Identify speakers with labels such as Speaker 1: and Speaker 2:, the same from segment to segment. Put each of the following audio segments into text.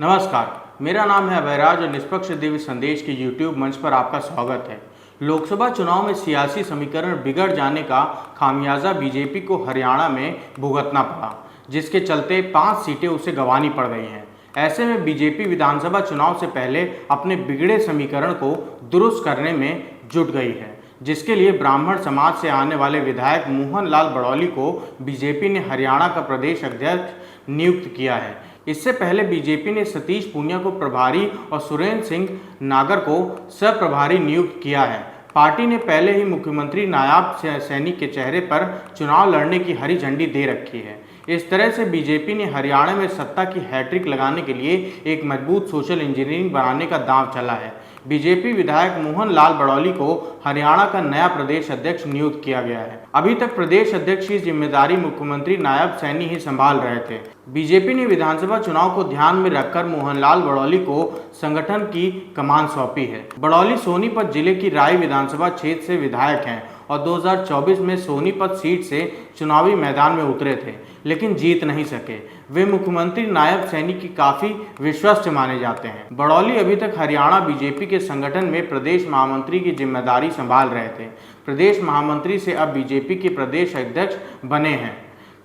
Speaker 1: नमस्कार, मेरा नाम है अभयराज और निष्पक्ष दिव्य संदेश के YouTube मंच पर आपका स्वागत है। लोकसभा चुनाव में सियासी समीकरण बिगड़ जाने का खामियाजा बीजेपी को हरियाणा में भुगतना पड़ा, जिसके चलते 5 सीटें उसे गंवानी पड़ गई हैं। ऐसे में बीजेपी विधानसभा चुनाव से पहले अपने बिगड़े समीकरण को दुरुस्त करने में जुट गई है, जिसके लिए ब्राह्मण समाज से आने वाले विधायक मोहन लाल बड़ौली को बीजेपी ने हरियाणा का प्रदेश अध्यक्ष नियुक्त किया है। इससे पहले बीजेपी ने सतीश पूनिया को प्रभारी और सुरेंद्र सिंह नागर को सह प्रभारी नियुक्त किया है। पार्टी ने पहले ही मुख्यमंत्री नायब सैनी के चेहरे पर चुनाव लड़ने की हरी झंडी दे रखी है। इस तरह से बीजेपी ने हरियाणा में सत्ता की हैट्रिक लगाने के लिए एक मजबूत सोशल इंजीनियरिंग बनाने का दांव चला है। बीजेपी विधायक मोहन लाल बड़ौली को हरियाणा का नया प्रदेश अध्यक्ष नियुक्त किया गया है। अभी तक प्रदेश अध्यक्ष की जिम्मेदारी मुख्यमंत्री नायब सैनी ही संभाल रहे थे। बीजेपी ने विधानसभा चुनाव को ध्यान में रखकर मोहनलाल बड़ौली को संगठन की कमान सौंपी है। बड़ौली सोनीपत जिले की राय विधानसभा क्षेत्र से विधायक हैं और 2024 में सोनीपत सीट से चुनावी मैदान में उतरे थे, लेकिन जीत नहीं सके। वे मुख्यमंत्री नायब सैनी की काफ़ी विश्वस्त माने जाते हैं। बड़ौली अभी तक हरियाणा बीजेपी के संगठन में प्रदेश महामंत्री की जिम्मेदारी संभाल रहे थे। प्रदेश महामंत्री से अब बीजेपी के प्रदेश अध्यक्ष बने हैं।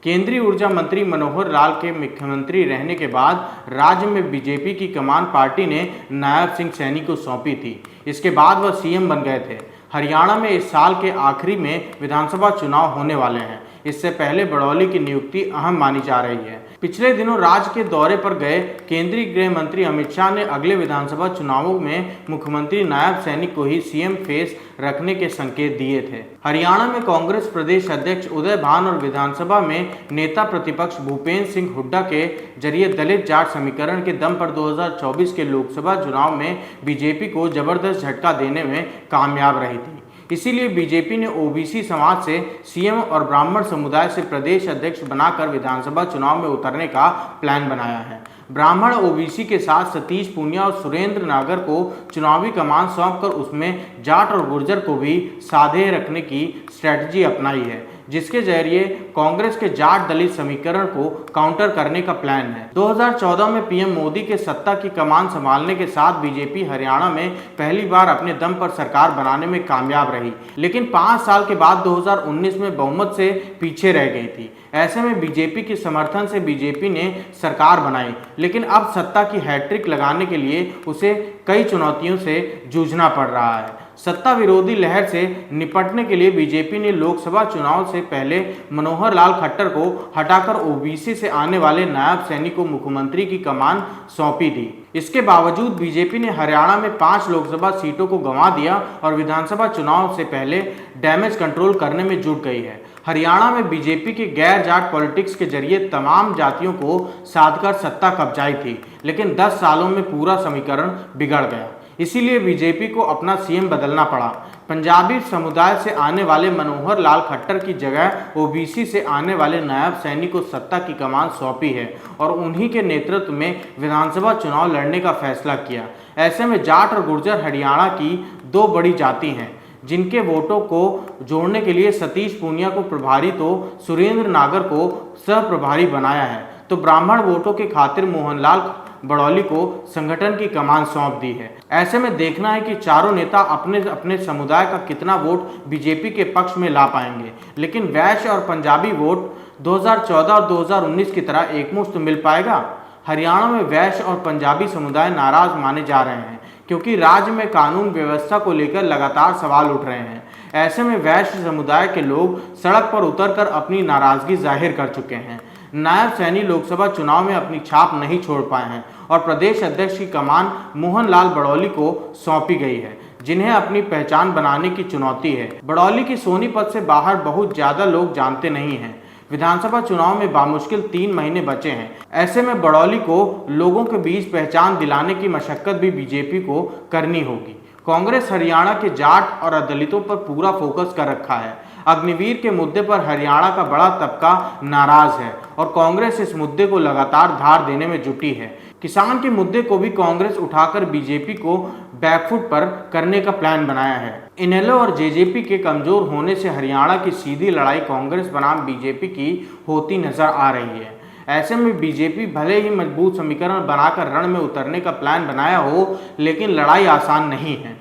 Speaker 1: केंद्रीय ऊर्जा मंत्री मनोहर लाल के मुख्यमंत्री रहने के बाद राज्य में बीजेपी की कमान पार्टी ने नायब सिंह सैनी को सौंपी थी। इसके बाद वह सीएम बन गए थे। हरियाणा में इस साल के आखिरी में विधानसभा चुनाव होने वाले हैं। इससे पहले बड़ौली की नियुक्ति अहम मानी जा रही है। पिछले दिनों राज्य के दौरे पर गए केंद्रीय गृह मंत्री अमित शाह ने अगले विधानसभा चुनावों में मुख्यमंत्री नायब सैनी को ही सीएम फेस रखने के संकेत दिए थे। हरियाणा में कांग्रेस प्रदेश अध्यक्ष उदय भान और विधानसभा में नेता प्रतिपक्ष भूपेंद्र सिंह हुड्डा के जरिए दलित जाट समीकरण के दम पर 2024 के लोकसभा चुनाव में बीजेपी को जबरदस्त झटका देने में कामयाब रही थी। इसीलिए बीजेपी ने ओबीसी समाज से सीएम और ब्राह्मण समुदाय से प्रदेश अध्यक्ष बनाकर विधानसभा चुनाव में उतरने का प्लान बनाया है। ब्राह्मण ओबीसी के साथ सतीश पूनिया और सुरेंद्र नागर को चुनावी कमान सौंपकर उसमें जाट और गुर्जर को भी साधे रखने की स्ट्रेटजी अपनाई है, जिसके जरिए कांग्रेस के जाट दलित समीकरण को काउंटर करने का प्लान है। 2014 में पीएम मोदी के सत्ता की कमान संभालने के साथ बीजेपी हरियाणा में पहली बार अपने दम पर सरकार बनाने में कामयाब रही, लेकिन 5 साल के बाद 2019 में बहुमत से पीछे रह गई थी। ऐसे में बीजेपी के समर्थन से बीजेपी ने सरकार बनाई, लेकिन अब सत्ता की हैट्रिक लगाने के लिए उसे कई चुनौतियों से जूझना पड़ रहा है। सत्ता विरोधी लहर से निपटने के लिए बीजेपी ने लोकसभा चुनाव से पहले मनोहर लाल खट्टर को हटाकर ओबीसी से आने वाले नायब सैनी को मुख्यमंत्री की कमान सौंपी थी। इसके बावजूद बीजेपी ने हरियाणा में 5 लोकसभा सीटों को गंवा दिया और विधानसभा चुनाव से पहले डैमेज कंट्रोल करने में जुट गई है। हरियाणा में बीजेपी के गैर जाट पॉलिटिक्स के जरिए तमाम जातियों को साधकर सत्ता कब्जाई थी, लेकिन 10 सालों में पूरा समीकरण बिगड़ गया। इसीलिए बीजेपी को अपना सीएम बदलना पड़ा। पंजाबी समुदाय से आने वाले मनोहर लाल खट्टर की जगह ओबीसी से आने वाले नायब सैनी को सत्ता की कमान सौंपी है और उन्हीं के नेतृत्व में विधानसभा चुनाव लड़ने का फैसला किया। ऐसे में जाट और गुर्जर हरियाणा की 2 बड़ी जाति हैं, जिनके वोटों को जोड़ने के लिए सतीश पूनिया को प्रभारी तो सुरेंद्र नागर को सह प्रभारी बनाया है, तो ब्राह्मण वोटों के खातिर मोहनलाल बड़ौली को संगठन की कमान सौंप दी है। ऐसे में देखना है कि चारों नेता अपने अपने समुदाय का कितना वोट बीजेपी के पक्ष में ला पाएंगे, लेकिन वैश्य और पंजाबी वोट 2014 और 2019 की तरह एकमुश्त मिल पाएगा। हरियाणा में वैश्य और पंजाबी समुदाय नाराज माने जा रहे हैं, क्योंकि राज्य में कानून व्यवस्था को लेकर लगातार सवाल उठ रहे हैं। ऐसे में वैश्य समुदाय के लोग सड़क पर उतरकर अपनी नाराजगी जाहिर कर चुके हैं। नायब सैनी लोकसभा चुनाव में अपनी छाप नहीं छोड़ पाए हैं और प्रदेश अध्यक्ष की कमान मोहन लाल बड़ौली को सौंपी गई है, जिन्हें अपनी पहचान बनाने की चुनौती है। बड़ौली की सोनीपत से बाहर बहुत ज़्यादा लोग जानते नहीं हैं। विधानसभा चुनाव में बामुश्किल 3 महीने बचे हैं। ऐसे में बड़ौली को लोगों के बीच पहचान दिलाने की मशक्कत भी बीजेपी को करनी होगी। कांग्रेस हरियाणा के जाट और दलितों पर पूरा फोकस कर रखा है। अग्निवीर के मुद्दे पर हरियाणा का बड़ा तबका नाराज है और कांग्रेस इस मुद्दे को लगातार धार देने में जुटी है। किसान के मुद्दे को भी कांग्रेस उठाकर बीजेपी को बैकफुट पर करने का प्लान बनाया है। इनेलो और जेजेपी के कमजोर होने से हरियाणा की सीधी लड़ाई कांग्रेस बनाम बीजेपी की होती नजर आ रही है। ऐसे में बीजेपी भले ही मजबूत समीकरण बनाकर रण में उतरने का प्लान बनाया हो, लेकिन लड़ाई आसान नहीं है।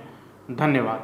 Speaker 1: धन्यवाद।